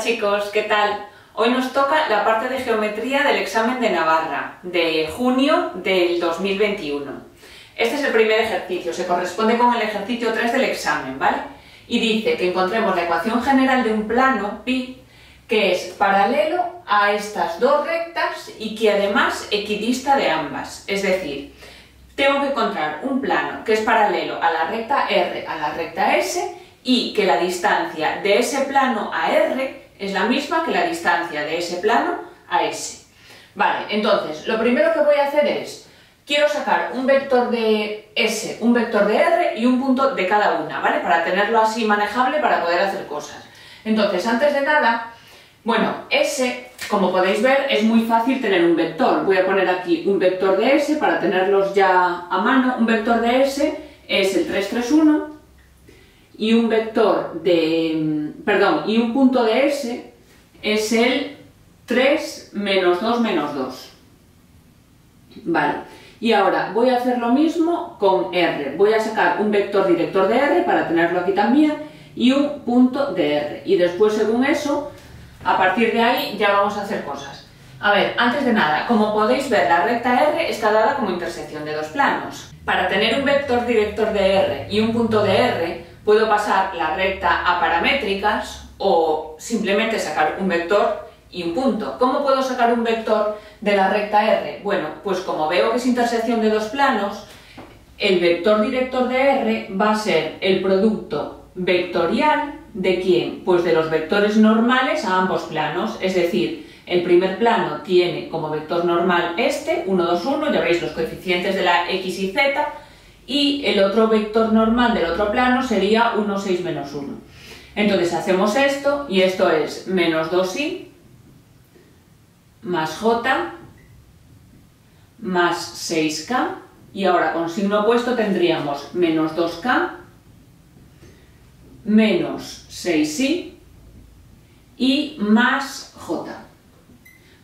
chicos, ¿qué tal? Hoy nos toca la parte de geometría del examen de Navarra, de junio del 2021. Este es el primer ejercicio, se corresponde con el ejercicio 3 del examen, ¿vale? Y dice que encontremos la ecuación general de un plano, pi, que es paralelo a estas dos rectas y que además equidista de ambas. Es decir, tengo que encontrar un plano que es paralelo a la recta R, a la recta S, y que la distancia de ese plano a R es la misma que la distancia de ese plano a S. Vale, entonces, lo primero que voy a hacer es, quiero sacar un vector de S, un vector de R y un punto de cada una, ¿vale? Para tenerlo así manejable para poder hacer cosas. Entonces, antes de nada, bueno, S, como podéis ver, es muy fácil tener un vector. Voy a poner aquí un vector de S para tenerlos ya a mano. Un vector de S es el 3, 3, 1. Y un vector de, y un punto de S es el 3, menos 2, menos 2. Vale, y ahora voy a hacer lo mismo con R. Voy a sacar un vector director de R para tenerlo aquí también y un punto de R. Y después, según eso, a partir de ahí ya vamos a hacer cosas. A ver, antes de nada, como podéis ver, la recta R está dada como intersección de dos planos. Para tener un vector director de R y un punto de R, puedo pasar la recta a paramétricas o simplemente sacar un vector y un punto. ¿Cómo puedo sacar un vector de la recta R? Bueno, pues como veo que es intersección de dos planos, el vector director de R va a ser el producto vectorial ¿de quién? Pues de los vectores normales a ambos planos, es decir, el primer plano tiene como vector normal este, 1, 2, 1, ya veis los coeficientes de la X y Z, y el otro vector normal del otro plano sería 1, 6, menos 1. Entonces hacemos esto, y esto es menos 2i más j más 6k, y ahora con signo opuesto tendríamos menos 2k menos 6i y más j.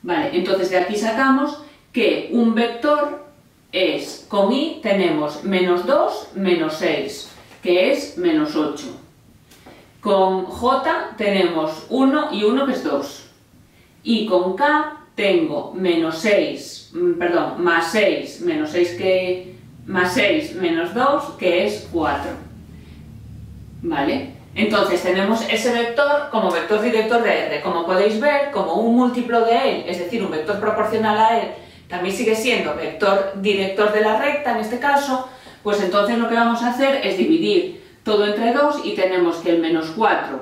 Vale, entonces de aquí sacamos que un vector es, con i tenemos menos 2 menos 6, que es menos 8. Con j tenemos 1 y 1, que es 2. Y con k tengo menos 6, más 6, menos 6 más 6 menos 2, que es 4. ¿Vale? Entonces tenemos ese vector como vector director de R. Como podéis ver, como un múltiplo de él, es decir, un vector proporcional a él, también sigue siendo vector director de la recta en este caso, pues entonces lo que vamos a hacer es dividir todo entre 2 y tenemos que el menos 4,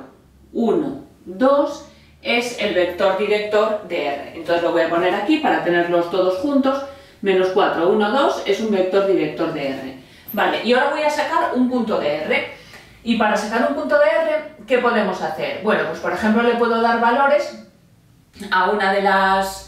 1, 2 es el vector director de R. Entonces lo voy a poner aquí para tenerlos todos juntos. Menos 4, 1, 2 es un vector director de R. Vale, y ahora voy a sacar un punto de R. Y para sacar un punto de R, ¿qué podemos hacer? Bueno, pues por ejemplo le puedo dar valores a una de las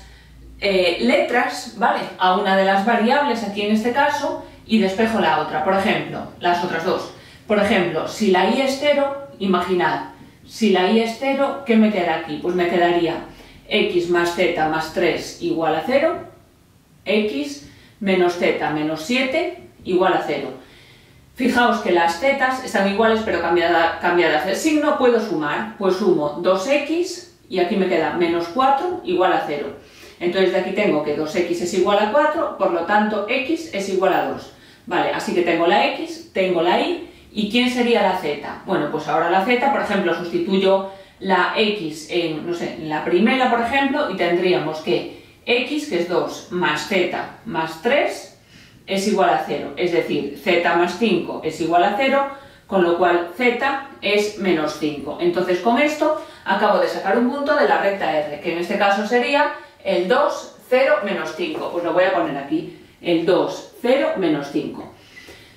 letras, ¿vale? A una de las variables, aquí en este caso, y despejo la otra. Por ejemplo, las otras dos. Por ejemplo, si la i es 0, imaginad, si la i es 0, ¿qué me queda aquí? Pues me quedaría x más z más 3 igual a 0, x menos z menos 7 igual a 0. Fijaos que las zetas están iguales pero cambiadas el signo. Puedo sumar, pues sumo 2x y aquí me queda menos 4 igual a 0. Entonces de aquí tengo que 2x es igual a 4, por lo tanto x es igual a 2. Vale, así que tengo la x, tengo la y, ¿y quién sería la z? Bueno, pues ahora la z, por ejemplo, sustituyo la x en, no sé, en la primera, por ejemplo, y tendríamos que x, que es 2, más z más 3, es igual a 0, es decir, z más 5 es igual a 0, con lo cual z es menos 5. Entonces con esto acabo de sacar un punto de la recta R, que en este caso sería el 2, 0, menos 5. Pues lo voy a poner aquí, el 2, 0, menos 5.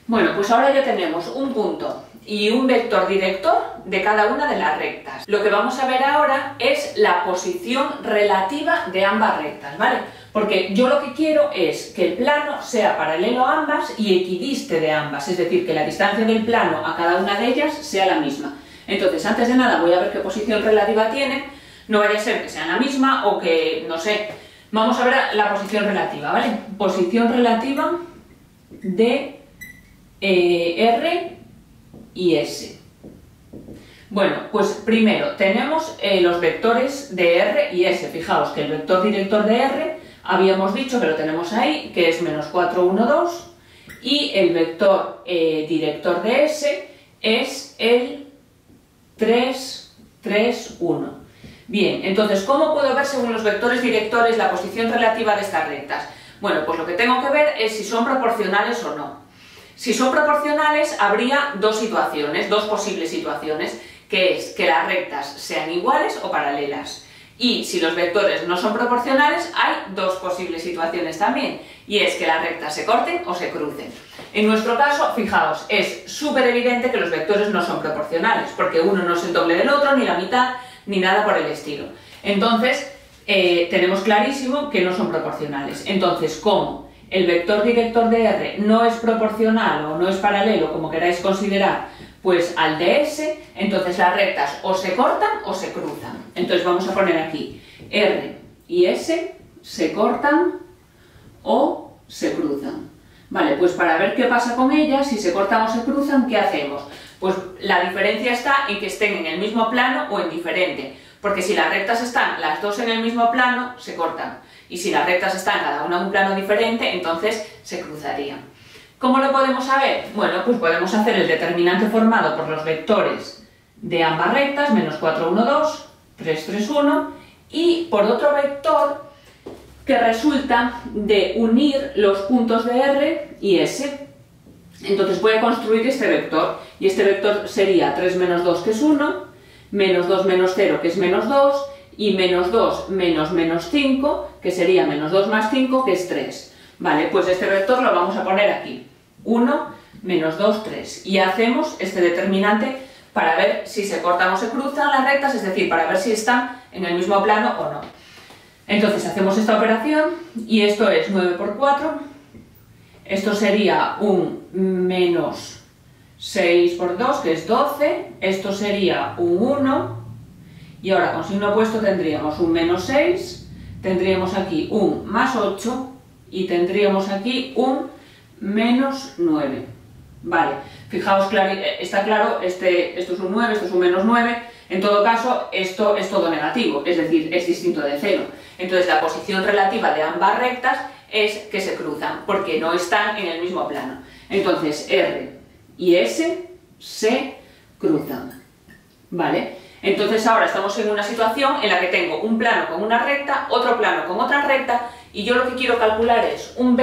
Bueno, pues ahora ya tenemos un punto y un vector director de cada una de las rectas. Lo que vamos a ver ahora es la posición relativa de ambas rectas, ¿vale? Porque yo lo que quiero es que el plano sea paralelo a ambas y equidiste de ambas, es decir, que la distancia del plano a cada una de ellas sea la misma. Entonces, antes de nada voy a ver qué posición relativa tienen, no vaya a ser que sean la misma o que, no sé, vamos a ver la posición relativa, ¿vale? Posición relativa de R y S. Bueno, pues primero tenemos los vectores de R y S. Fijaos que el vector director de R, habíamos dicho que lo tenemos ahí, que es menos 4, 1, 2, y el vector director de S es el 3, 3, 1. Bien, entonces, ¿cómo puedo ver según los vectores directores la posición relativa de estas rectas? Bueno, pues lo que tengo que ver es si son proporcionales o no. Si son proporcionales, habría dos situaciones, dos posibles situaciones, que es que las rectas sean iguales o paralelas. Y si los vectores no son proporcionales, hay dos posibles situaciones también, y es que las rectas se corten o se crucen. En nuestro caso, fijaos, es súper evidente que los vectores no son proporcionales, porque uno no es el doble del otro, ni la mitad, ni nada por el estilo. Entonces, tenemos clarísimo que no son proporcionales. Entonces, como el vector director de R no es proporcional o no es paralelo, como queráis considerar, pues al de S, entonces las rectas o se cortan o se cruzan. Entonces vamos a poner aquí R y S se cortan o se cruzan. Vale, pues para ver qué pasa con ellas, si se cortan o se cruzan, ¿qué hacemos? Pues la diferencia está en que estén en el mismo plano o en diferente, porque si las rectas están las dos en el mismo plano, se cortan, y si las rectas están cada una en un plano diferente, entonces se cruzarían. ¿Cómo lo podemos saber? Bueno, pues podemos hacer el determinante formado por los vectores de ambas rectas, menos 4, 1, 2, 3, 3, 1, y por otro vector que resulta de unir los puntos de R y S. Entonces voy a construir este vector, y este vector sería 3 menos 2, que es 1, menos 2 menos 0, que es menos 2, y menos 2 menos menos 5, que sería menos 2 más 5, que es 3. Vale, pues este vector lo vamos a poner aquí. 1, menos 2, 3. Y hacemos este determinante para ver si se cortan o se cruzan las rectas, es decir, para ver si están en el mismo plano o no. Entonces hacemos esta operación, y esto es 9 por 4. Esto sería un menos 6 por 2, que es 12. Esto sería un 1. Y ahora con signo opuesto tendríamos un menos 6. Tendríamos aquí un más 8. Y tendríamos aquí un menos 9. Vale, fijaos, está claro, esto es un 9, esto es un menos 9. En todo caso, esto es todo negativo, es decir, es distinto de 0. Entonces la posición relativa de ambas rectas es que se cruzan, porque no están en el mismo plano. Entonces R y S se cruzan. ¿Vale? Entonces ahora estamos en una situación en la que tengo un plano con una recta, otro plano con otra recta, y yo lo que quiero calcular es un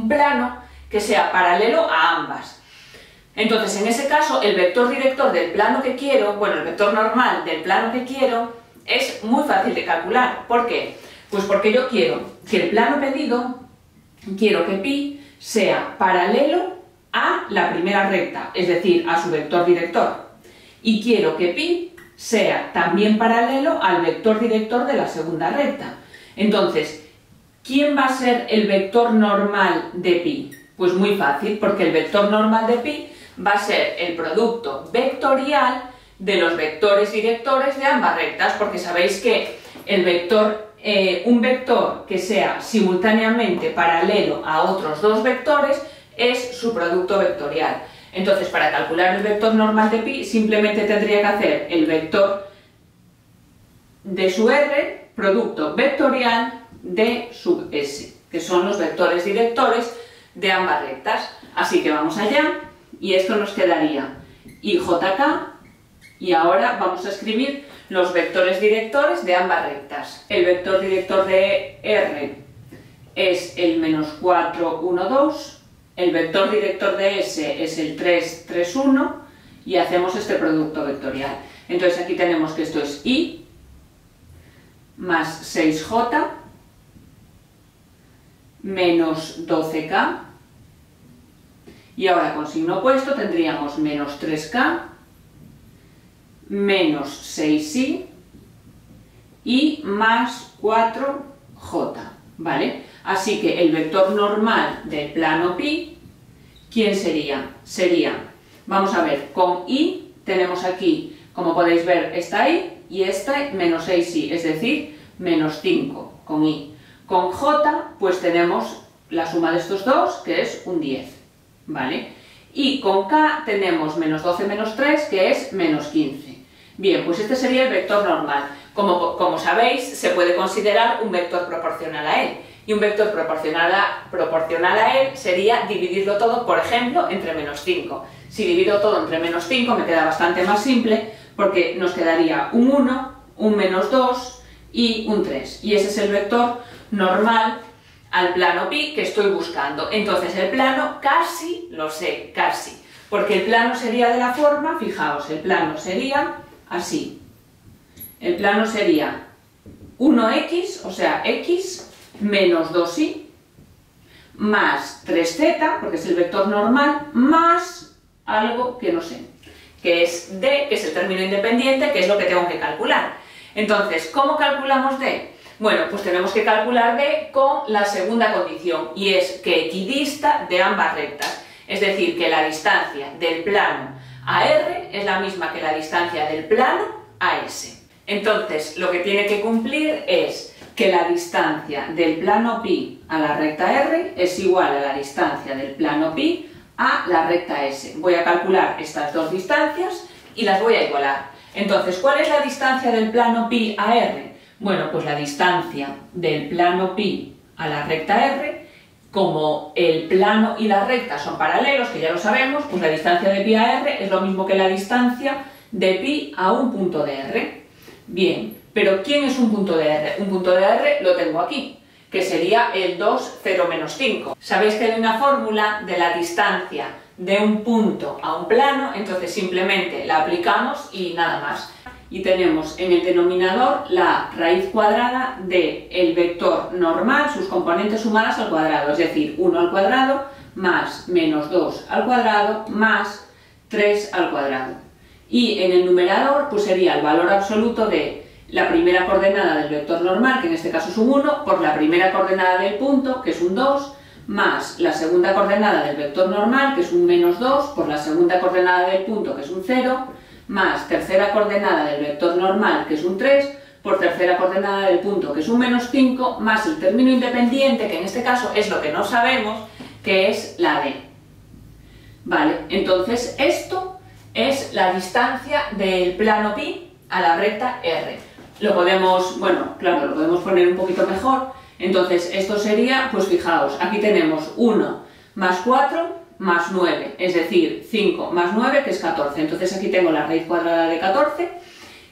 plano que sea paralelo a ambas. Entonces, en ese caso, el vector director del plano que quiero, bueno, el vector normal del plano que quiero, es muy fácil de calcular. ¿Por qué? Pues porque yo quiero que el plano pedido, quiero que pi sea paralelo a la primera recta, es decir, a su vector director. Y quiero que pi sea también paralelo al vector director de la segunda recta. Entonces, ¿quién va a ser el vector normal de pi? Pues muy fácil, porque el vector normal de pi va a ser el producto vectorial de los vectores directores de ambas rectas, porque sabéis que el vector, un vector que sea simultáneamente paralelo a otros dos vectores es su producto vectorial. Entonces, para calcular el vector normal de pi, simplemente tendría que hacer el vector de su R, producto vectorial de sub S, que son los vectores directores de ambas rectas. Así que vamos allá, y esto nos quedaría IJK, y ahora vamos a escribir los vectores directores de ambas rectas. El vector director de R es el menos 4, 1, 2, el vector director de S es el 3, 3, 1, y hacemos este producto vectorial. Entonces aquí tenemos que esto es I más 6J menos 12K, y ahora con signo opuesto tendríamos menos 3K menos 6I y más 4J, ¿vale? Así que el vector normal del plano pi, ¿quién sería? Sería, vamos a ver, con I tenemos aquí, como podéis ver, esta I y esta menos 6I, es decir, menos 5 con I. Con J, pues tenemos la suma de estos dos, que es un 10, ¿vale? Y con K tenemos menos 12 menos 3, que es menos 15. Bien, pues este sería el vector normal. Como sabéis, se puede considerar un vector proporcional a él. Y un vector proporcional a él sería dividirlo todo, por ejemplo, entre menos 5. Si divido todo entre menos 5 me queda bastante más simple, porque nos quedaría un 1, un menos 2 y un 3. Y ese es el vector normal al plano pi que estoy buscando. Entonces el plano casi lo sé, casi. Porque el plano sería de la forma, fijaos, el plano sería así. El plano sería 1x, o sea, x, menos 2y, más 3z, porque es el vector normal, más algo que no sé, que es d, que es el término independiente, que es lo que tengo que calcular. Entonces, ¿cómo calculamos d? Bueno, pues tenemos que calcular d con la segunda condición, y es que equidista de ambas rectas. Es decir, que la distancia del plano a R es la misma que la distancia del plano a S. Entonces, lo que tiene que cumplir es que la distancia del plano pi a la recta R es igual a la distancia del plano pi a la recta S. Voy a calcular estas dos distancias y las voy a igualar. Entonces, ¿cuál es la distancia del plano pi a R? Bueno, pues la distancia del plano pi a la recta R, como el plano y la recta son paralelos, que ya lo sabemos, pues la distancia de pi a R es lo mismo que la distancia de pi a un punto de R. Bien, pero ¿quién es un punto de R? Un punto de R lo tengo aquí, que sería el 2, 0, menos 5. Sabéis que hay una fórmula de la distancia de un punto a un plano, entonces simplemente la aplicamos y nada más. Y tenemos en el denominador la raíz cuadrada del vector normal, sus componentes sumadas al cuadrado, es decir, 1 al cuadrado más menos 2 al cuadrado más 3 al cuadrado. Y en el numerador pues sería el valor absoluto de la primera coordenada del vector normal, que en este caso es un 1, por la primera coordenada del punto, que es un 2, más la segunda coordenada del vector normal, que es un menos 2, por la segunda coordenada del punto, que es un 0, más tercera coordenada del vector normal, que es un 3, por tercera coordenada del punto, que es un menos 5, más el término independiente, que en este caso es lo que no sabemos, que es la d. Vale, entonces esto es la distancia del plano pi a la recta R. Lo podemos, bueno, claro, lo podemos poner un poquito mejor. Entonces esto sería, pues fijaos, aquí tenemos 1 más 4 más 9, es decir, 5 más 9, que es 14. Entonces aquí tengo la raíz cuadrada de 14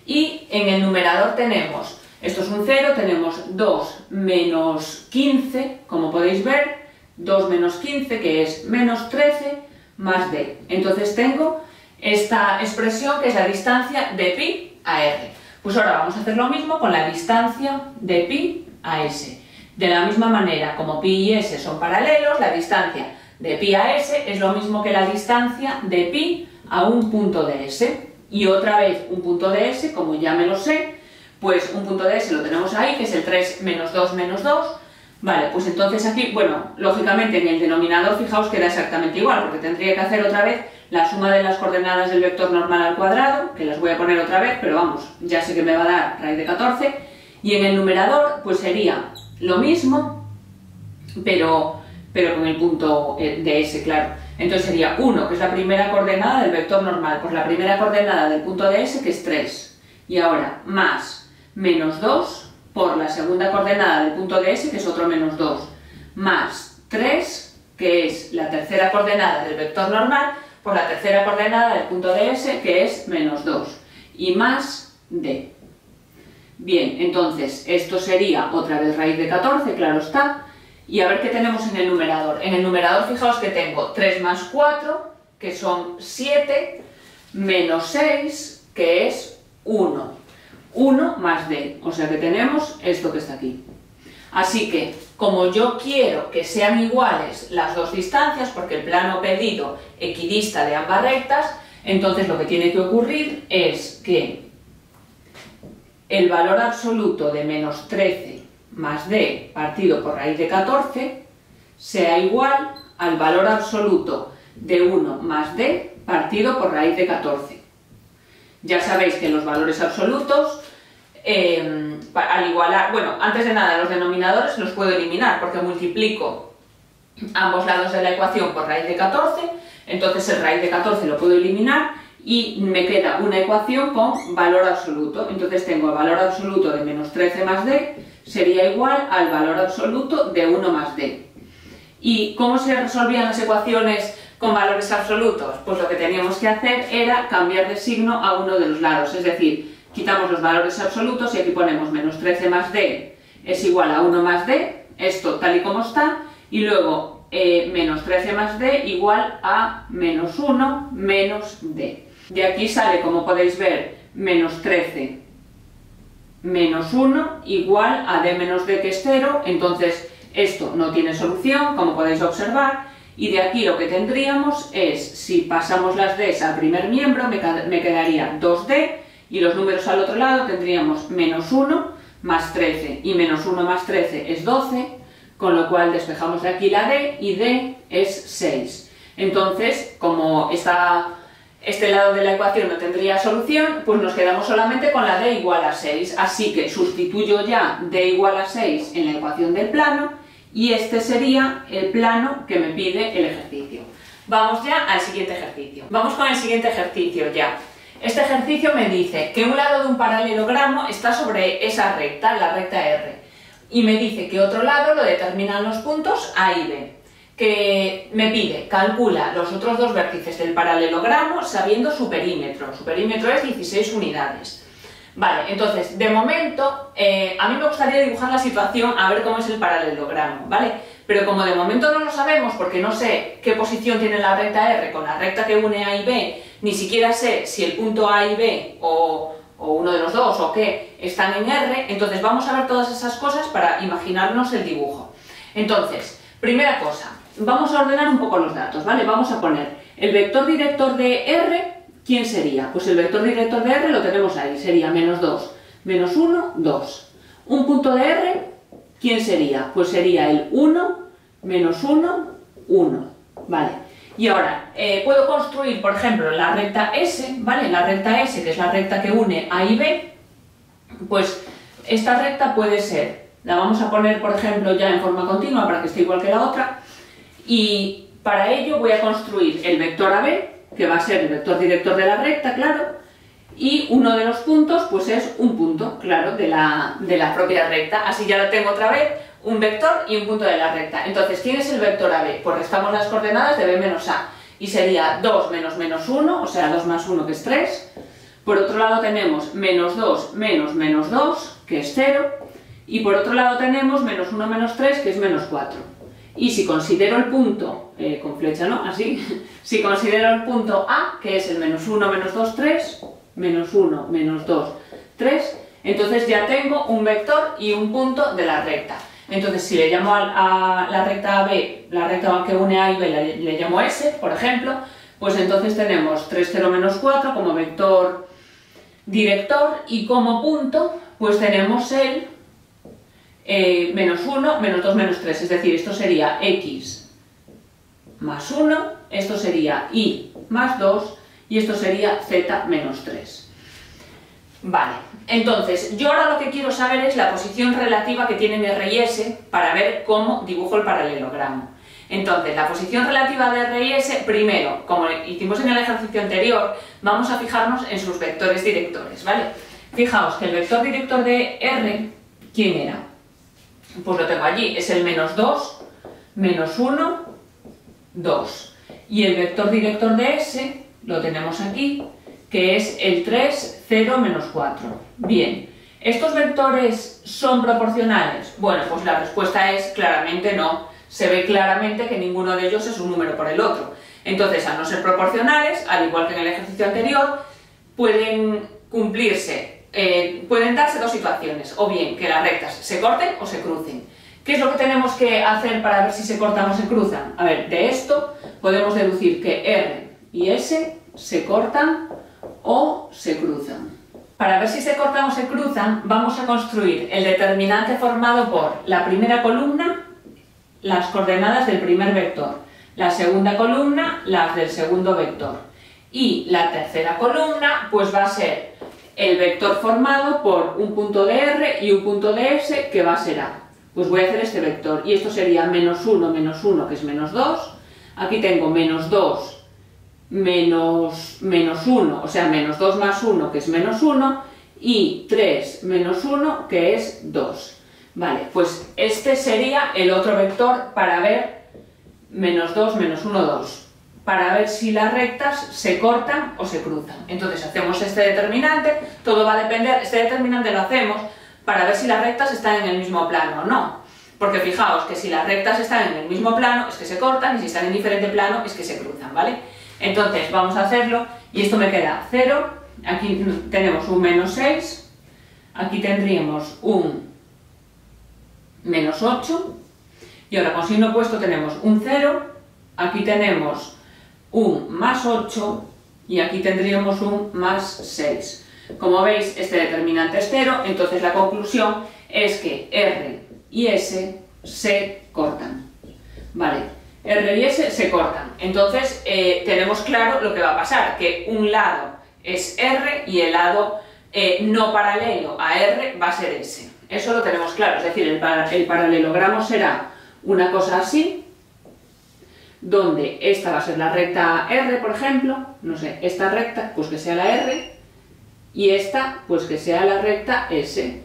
y en el numerador tenemos, esto es un 0, tenemos 2 menos 15, como podéis ver, 2 menos 15, que es menos 13, más d. Entonces tengo esta expresión que es la distancia de pi a r. Pues ahora vamos a hacer lo mismo con la distancia de pi a s. De la misma manera, como pi y s son paralelos, la distancia de pi a s es lo mismo que la distancia de pi a un punto de s. Y otra vez un punto de s, como ya me lo sé, pues un punto de s lo tenemos ahí, que es el 3 menos 2 menos 2. Vale, pues entonces aquí, bueno, lógicamente en el denominador fijaos que da exactamente igual, porque tendría que hacer otra vez la suma de las coordenadas del vector normal al cuadrado, que las voy a poner otra vez, pero vamos, ya sé que me va a dar raíz de 14, y en el numerador pues sería lo mismo, pero con el punto de s, claro. Entonces sería 1, que es la primera coordenada del vector normal, pues la primera coordenada del punto de s, que es 3, y ahora más menos 2 por la segunda coordenada del punto de s, que es otro menos 2, más 3, que es la tercera coordenada del vector normal, por la tercera coordenada del punto de s, que es menos 2, y más d. Bien, entonces esto sería otra vez raíz de 14, claro está, y a ver qué tenemos en el numerador. En el numerador fijaos que tengo 3 más 4, que son 7, menos 6, que es 1. 1 más d, o sea que tenemos esto que está aquí. Así que, como yo quiero que sean iguales las dos distancias, porque el plano pedido equidista de ambas rectas, entonces lo que tiene que ocurrir es que el valor absoluto de menos 13 más d partido por raíz de 14 sea igual al valor absoluto de 1 más d partido por raíz de 14. Ya sabéis que los valores absolutos, al igualar, bueno, antes de nada los denominadores los puedo eliminar porque multiplico ambos lados de la ecuación por raíz de 14, entonces el raíz de 14 lo puedo eliminar y me queda una ecuación con valor absoluto. Entonces tengo el valor absoluto de menos 13 más d sería igual al valor absoluto de 1 más d. ¿Y cómo se resolvían las ecuaciones con valores absolutos? Pues lo que teníamos que hacer era cambiar de signo a uno de los lados, es decir, quitamos los valores absolutos y aquí ponemos menos 13 más d es igual a 1 más d, esto tal y como está, y luego menos 13 más d igual a menos 1 menos d. De aquí sale, como podéis ver, menos 13 menos 1 igual a d menos d, que es 0, entonces esto no tiene solución, como podéis observar, y de aquí lo que tendríamos es, si pasamos las d's al primer miembro, me quedaría 2d, y los números al otro lado tendríamos menos 1 más 13, y menos 1 más 13 es 12, con lo cual despejamos de aquí la d, y d es 6. Entonces, como este lado de la ecuación no tendría solución, pues nos quedamos solamente con la d igual a 6, así que sustituyo ya d igual a 6 en la ecuación del plano, y este sería el plano que me pide el ejercicio. Vamos ya al siguiente ejercicio. Vamos con el siguiente ejercicio ya. Este ejercicio me dice que un lado de un paralelogramo está sobre esa recta, la recta R, y me dice que otro lado lo determinan los puntos A y B. Que me pide, calcula los otros dos vértices del paralelogramo sabiendo su perímetro. Su perímetro es 16 unidades. Vale, entonces, de momento, a mí me gustaría dibujar la situación a ver cómo es el paralelogramo, ¿vale? Pero como de momento no lo sabemos, porque no sé qué posición tiene la recta R con la recta que une A y B, ni siquiera sé si el punto A y B o uno de los dos o qué están en R, entonces vamos a ver todas esas cosas para imaginarnos el dibujo. Entonces, primera cosa, vamos a ordenar un poco los datos, ¿vale? Vamos a poner el vector director de R, ¿quién sería? Pues el vector director de R lo tenemos ahí, sería menos 2, menos 1, 2. Un punto de R, ¿quién sería? Pues sería el 1, menos 1, 1, ¿vale? Y ahora, puedo construir, por ejemplo, la recta S, ¿vale? La recta S, que es la recta que une A y B, pues esta recta puede ser, la vamos a poner, por ejemplo, ya en forma continua para que esté igual que la otra, y para ello voy a construir el vector AB, que va a ser el vector director de la recta, claro, y uno de los puntos, pues es un punto, claro, de la propia recta. Así ya tengo otra vez un vector y un punto de la recta. Entonces, ¿quién es el vector AB? Pues restamos las coordenadas de B menos A, y sería 2 menos menos 1, o sea, 2 más 1, que es 3. Por otro lado tenemos menos 2 menos menos 2, que es 0, y por otro lado tenemos menos 1 menos 3, que es menos 4. Y si considero el punto, con flecha, ¿no? Así, si considero el punto A, que es el menos 1, menos 2, 3, menos 1, menos 2, 3, entonces ya tengo un vector y un punto de la recta. Entonces, si le llamo a la recta AB, la recta que une A y B, le llamo S, por ejemplo, pues entonces tenemos 3, 0, menos 4 como vector director, y como punto, pues tenemos el menos 1, menos 2, menos 3, es decir, esto sería X más 1, esto sería Y más 2, y esto sería Z menos 3. Vale, entonces, yo ahora lo que quiero saber es la posición relativa que tienen R y S para ver cómo dibujo el paralelogramo. Entonces, la posición relativa de R y S, primero, como hicimos en el ejercicio anterior, vamos a fijarnos en sus vectores directores, ¿vale? Fijaos que el vector director de R, ¿quién era? Pues lo tengo allí, es el menos 2, menos 1, 2. Y el vector director de S, lo tenemos aquí, que es el 3, 0, menos 4. Bien, ¿estos vectores son proporcionales? Bueno, pues la respuesta es claramente no. Se ve claramente que ninguno de ellos es un número por el otro. Entonces, al no ser proporcionales, al igual que en el ejercicio anterior, pueden cumplirse, pueden darse dos situaciones, o bien que las rectas se corten o se crucen. ¿Qué es lo que tenemos que hacer para ver si se cortan o se cruzan? A ver, de esto podemos deducir que R y S se cortan o se cruzan. Para ver si se cortan o se cruzan, vamos a construir el determinante formado por la primera columna, las coordenadas del primer vector, la segunda columna, las del segundo vector, y la tercera columna pues va a ser el vector formado por un punto de R y un punto de S, que va a ser A. Pues voy a hacer este vector, y esto sería menos 1, que es menos 2, aquí tengo menos 2, menos 1, o sea, menos 2 más 1, que es menos 1, y 3 menos 1, que es 2. Vale, pues este sería el otro vector para ver menos 2, menos 1, 2. Para ver si las rectas se cortan o se cruzan. Entonces hacemos este determinante, todo va a depender, este determinante lo hacemos para ver si las rectas están en el mismo plano o no. Porque fijaos que si las rectas están en el mismo plano es que se cortan y si están en diferente plano es que se cruzan, ¿vale? Entonces vamos a hacerlo y esto me queda 0, aquí tenemos un menos 6, aquí tendríamos un menos 8 y ahora con signo opuesto tenemos un 0, aquí tenemos un más 8 y aquí tendríamos un más 6. Como veis, este determinante es 0, entonces la conclusión es que R y S se cortan. Vale, R y S se cortan. Entonces tenemos claro lo que va a pasar, que un lado es R y el lado no paralelo a R va a ser S. Eso lo tenemos claro, es decir, el paralelogramo será una cosa así, donde esta va a ser la recta R, por ejemplo, no sé, esta recta, pues que sea la R, y esta, pues que sea la recta S.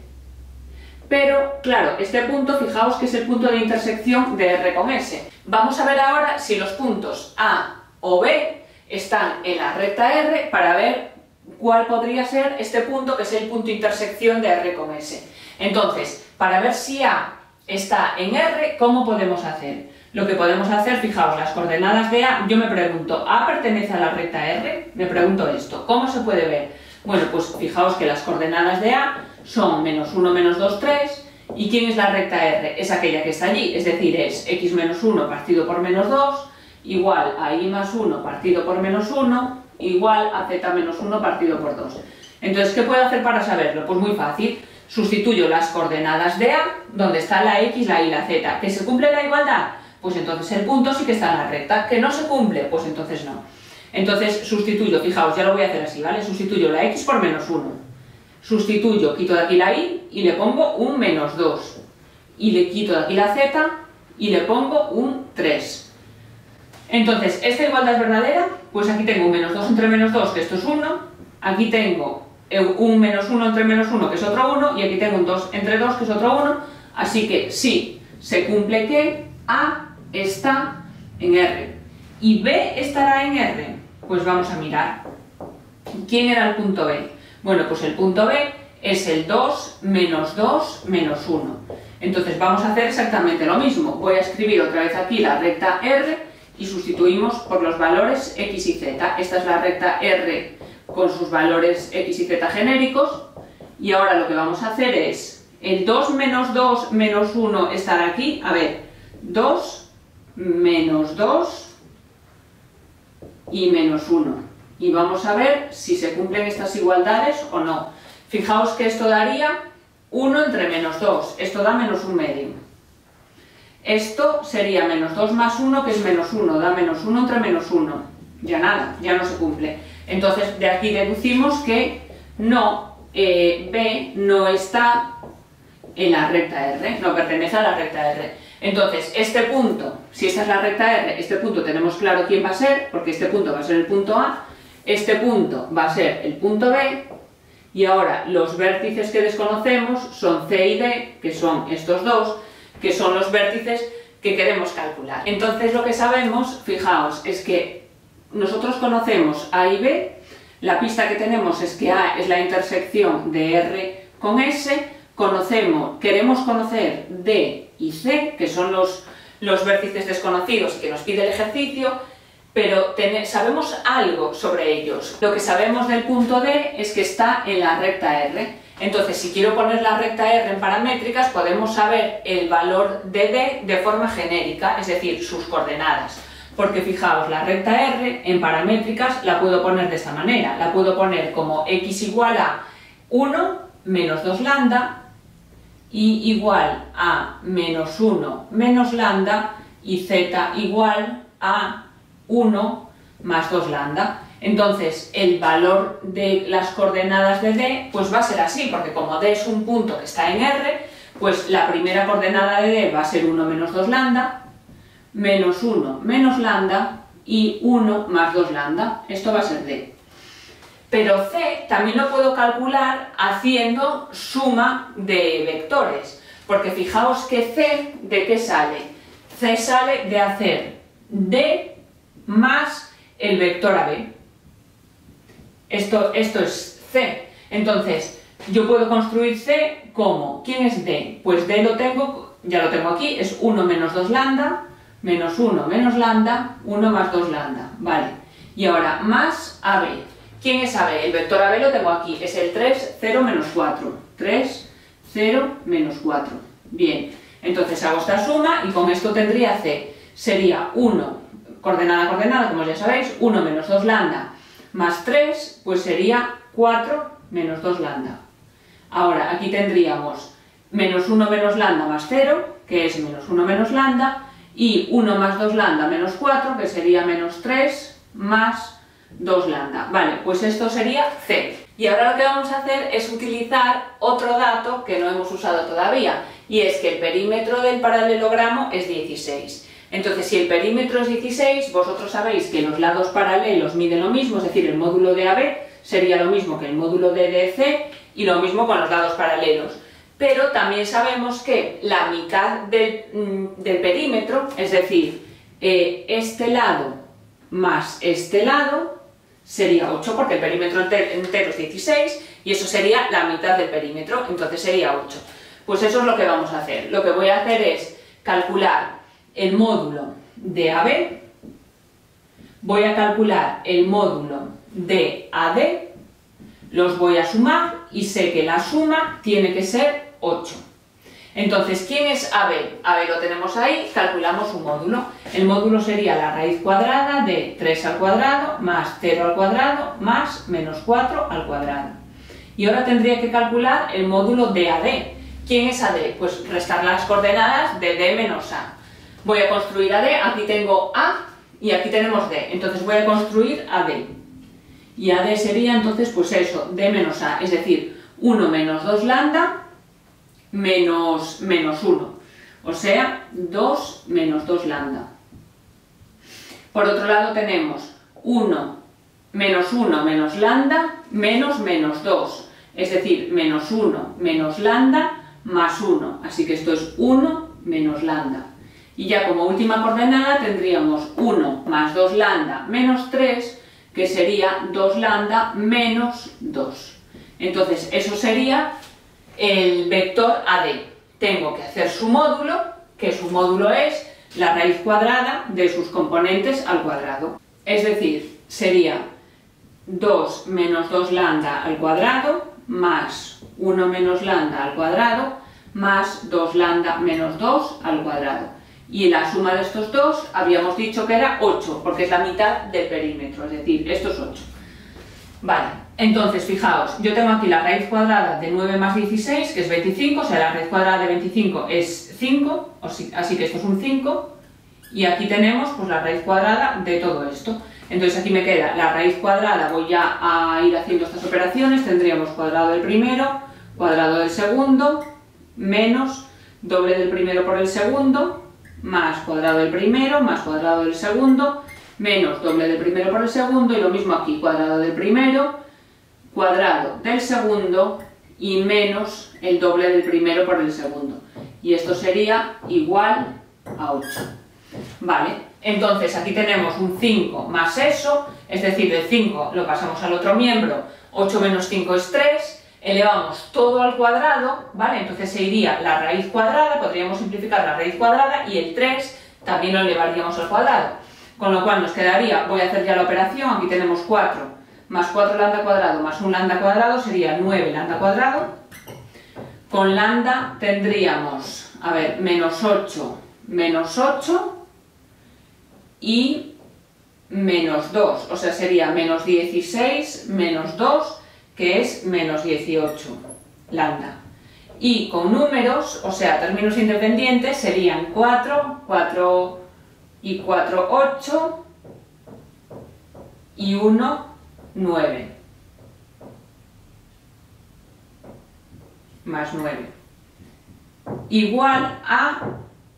Pero, claro, este punto, fijaos que es el punto de intersección de R con S. Vamos a ver ahora si los puntos A o B están en la recta R para ver cuál podría ser este punto que es el punto de intersección de R con S. Entonces, para ver si A está en R, ¿cómo podemos hacer? Lo que podemos hacer, fijaos, las coordenadas de A, yo me pregunto, ¿A pertenece a la recta R? Me pregunto esto, ¿cómo se puede ver? Bueno, pues fijaos que las coordenadas de A son menos 1, menos 2, 3, ¿y quién es la recta R? Es aquella que está allí, es decir, es x menos 1 partido por menos 2, igual a y más 1 partido por menos 1, igual a z menos 1 partido por 2. Entonces, ¿qué puedo hacer para saberlo? Pues muy fácil, sustituyo las coordenadas de A, donde está la x, la y, la z, ¿que se cumple la igualdad? Pues entonces el punto sí que está en la recta. ¿Que no se cumple? Pues entonces no. Entonces sustituyo, fijaos, ya lo voy a hacer así, ¿vale? Sustituyo la x por menos 1. Sustituyo, quito de aquí la y y le pongo un menos 2. Y le quito de aquí la z y le pongo un 3. Entonces, ¿esta igualdad es verdadera? Pues aquí tengo un menos 2 entre menos 2, que esto es 1. Aquí tengo un menos 1 entre menos 1, que es otro 1. Y aquí tengo un 2 entre 2, que es otro 1. Así que sí, se cumple que A está en R. ¿Y B estará en R? Pues vamos a mirar. ¿Quién era el punto B? Bueno, pues el punto B es el 2 menos 2 menos 1. Entonces vamos a hacer exactamente lo mismo. Voy a escribir otra vez aquí la recta R y sustituimos por los valores x y z. Esta es la recta R con sus valores x y z genéricos. Y ahora lo que vamos a hacer es el 2 menos 2 menos 1 estará aquí. A ver, 2 menos 2 y menos 1. Y vamos a ver si se cumplen estas igualdades o no. Fijaos que esto daría 1 entre menos 2. Esto da menos 1 medio. Esto sería menos 2 más 1, que es menos 1. Da menos 1 entre menos 1. Ya nada, ya no se cumple. Entonces de aquí deducimos que no, B no está en la recta R, no pertenece a la recta R. Entonces, este punto, si esta es la recta R, este punto tenemos claro quién va a ser, porque este punto va a ser el punto A, este punto va a ser el punto B, y ahora los vértices que desconocemos son C y D, que son estos dos, que son los vértices que queremos calcular. Entonces lo que sabemos, fijaos, es que nosotros conocemos A y B, la pista que tenemos es que A es la intersección de R con S, queremos conocer D y C, que son los vértices desconocidos que nos pide el ejercicio, pero sabemos algo sobre ellos. Lo que sabemos del punto D es que está en la recta R. Entonces, si quiero poner la recta R en paramétricas, podemos saber el valor de D de forma genérica, es decir, sus coordenadas. Porque fijaos, la recta R en paramétricas la puedo poner de esta manera. La puedo poner como x igual a 1 menos 2 lambda, y igual a menos 1 menos lambda y z igual a 1 más 2 lambda. Entonces el valor de las coordenadas de D pues va a ser así, porque como D es un punto que está en R, pues la primera coordenada de D va a ser 1 menos 2 lambda, menos 1 menos lambda y 1 más 2 lambda. Esto va a ser D. Pero C también lo puedo calcular haciendo suma de vectores. Porque fijaos que C, ¿de qué sale? C sale de hacer D más el vector AB. Esto es C. Entonces, yo puedo construir C como, ¿quién es D? Pues D lo tengo, ya lo tengo aquí, es 1 menos 2 lambda, menos 1 menos lambda, 1 más 2 lambda, vale. Y ahora, más AB. ¿Quién es AB? El vector AB lo tengo aquí, es el 3, 0, menos 4. 3, 0, menos 4. Bien, entonces hago esta suma y con esto tendría C. Sería 1, coordenada, coordenada, como ya sabéis, 1 menos 2 lambda más 3, pues sería 4 menos 2 lambda. Ahora, aquí tendríamos menos 1 menos lambda más 0, que es menos 1 menos lambda, y 1 más 2 lambda menos 4, que sería menos 3 más 2 lambda. Vale, pues esto sería C. Y ahora lo que vamos a hacer es utilizar otro dato que no hemos usado todavía, y es que el perímetro del paralelogramo es 16. Entonces, si el perímetro es 16, vosotros sabéis que los lados paralelos miden lo mismo, es decir, el módulo de AB sería lo mismo que el módulo de DC, y lo mismo con los lados paralelos. Pero también sabemos que la mitad del perímetro, es decir, este lado más este lado, sería 8, porque el perímetro entero es 16, y eso sería la mitad del perímetro, entonces sería 8. Pues eso es lo que vamos a hacer. Lo que voy a hacer es calcular el módulo de AB, voy a calcular el módulo de AD, los voy a sumar y sé que la suma tiene que ser 8. Entonces, ¿quién es AB? AB lo tenemos ahí, calculamos su módulo. El módulo sería la raíz cuadrada de 3 al cuadrado más 0 al cuadrado más menos 4 al cuadrado. Y ahora tendría que calcular el módulo de AD. ¿Quién es AD? Pues restar las coordenadas de D menos A. Voy a construir AD, aquí tengo A y aquí tenemos D. Entonces voy a construir AD. Y AD sería entonces, pues eso, D menos A, es decir, 1 menos 2 lambda menos 1. O sea, 2 menos 2 lambda. Por otro lado tenemos 1 menos lambda menos 2. Es decir, menos 1 menos lambda más 1. Así que esto es 1 menos lambda. Y ya como última coordenada tendríamos 1 más 2 lambda menos 3, que sería 2 lambda menos 2. Entonces eso sería el vector AD. Tengo que hacer su módulo, que su módulo es la raíz cuadrada de sus componentes al cuadrado. Es decir, sería 2 menos 2 lambda al cuadrado más 1 menos lambda al cuadrado más 2 lambda menos 2 al cuadrado. Y la suma de estos dos habíamos dicho que era 8, porque es la mitad del perímetro, es decir, esto es 8. Vale, entonces fijaos, yo tengo aquí la raíz cuadrada de 9 más 16, que es 25, o sea, la raíz cuadrada de 25 es 5, así que esto es un 5, y aquí tenemos pues la raíz cuadrada de todo esto. Entonces aquí me queda la raíz cuadrada, voy ya a ir haciendo estas operaciones, tendríamos cuadrado del primero, cuadrado del segundo, menos doble del primero por el segundo, más cuadrado del primero, más cuadrado del segundo, menos doble del primero por el segundo, y lo mismo aquí, cuadrado del primero, cuadrado del segundo, y menos el doble del primero por el segundo. Y esto sería igual a 8. Vale, entonces aquí tenemos un 5 más eso, es decir, del 5 lo pasamos al otro miembro, 8 menos 5 es 3, elevamos todo al cuadrado, ¿vale? Entonces se iría la raíz cuadrada, podríamos simplificar la raíz cuadrada, y el 3 también lo elevaríamos al cuadrado. Con lo cual nos quedaría, voy a hacer ya la operación, aquí tenemos 4 más 4 lambda cuadrado más 1 lambda cuadrado, sería 9 lambda cuadrado. Con lambda tendríamos, a ver, menos 8 y menos 2, o sea, sería menos 16 menos 2, que es menos 18 lambda. Y con números, o sea, términos independientes, serían 4, 4 y 4, 8, y 1, 9, más 9, igual a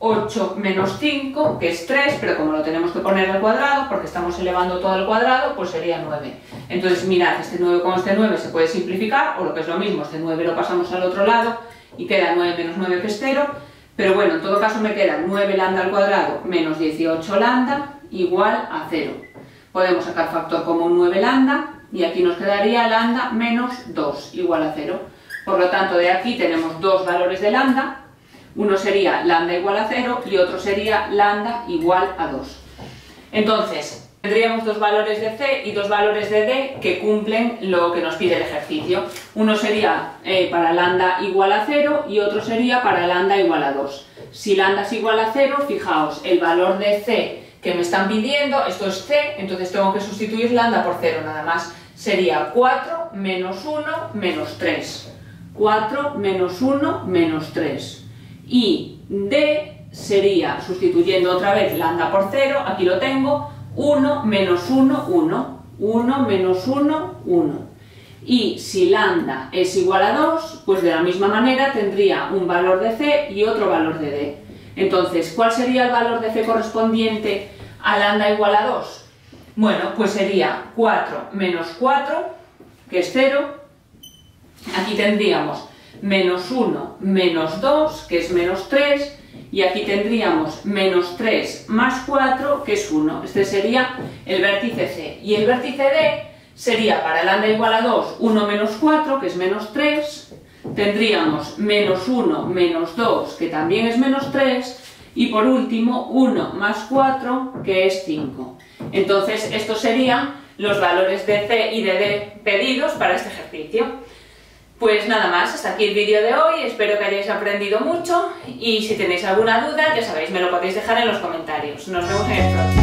8 menos 5, que es 3, pero como lo tenemos que poner al cuadrado, porque estamos elevando todo al cuadrado, pues sería 9. Entonces mirad, este 9 con este 9 se puede simplificar, o lo que es lo mismo, este 9 lo pasamos al otro lado y queda 9 menos 9 que es 0, pero bueno, en todo caso me queda 9 lambda al cuadrado menos 18 lambda igual a 0. Podemos sacar factor común 9 lambda y aquí nos quedaría lambda menos 2 igual a 0. Por lo tanto, de aquí tenemos dos valores de lambda. Uno sería lambda igual a 0 y otro sería lambda igual a 2. Entonces, tendríamos dos valores de C y dos valores de D que cumplen lo que nos pide el ejercicio. Uno sería para lambda igual a 0 y otro sería para lambda igual a 2. Si lambda es igual a 0, fijaos, el valor de C que me están pidiendo, esto es C, entonces tengo que sustituir lambda por 0 nada más. Sería 4 menos 1 menos 3. 4 menos 1 menos 3. Y D sería, sustituyendo otra vez lambda por 0, aquí lo tengo, 1 menos 1, 1. 1 menos 1, 1. Y si lambda es igual a 2, pues de la misma manera tendría un valor de C y otro valor de D. Entonces, ¿cuál sería el valor de C correspondiente a lambda igual a 2? Bueno, pues sería 4 menos 4, que es 0. Aquí tendríamos menos 1 menos 2, que es menos 3. Y aquí tendríamos menos 3 más 4, que es 1. Este sería el vértice C. Y el vértice D sería para lambda igual a 2, 1 menos 4, que es menos 3. Tendríamos menos 1 menos 2, que también es menos 3. Y por último, 1 más 4, que es 5. Entonces, estos serían los valores de C y de D pedidos para este ejercicio. Pues nada más, hasta aquí el vídeo de hoy, espero que hayáis aprendido mucho y si tenéis alguna duda, ya sabéis, me lo podéis dejar en los comentarios. Nos vemos en el próximo.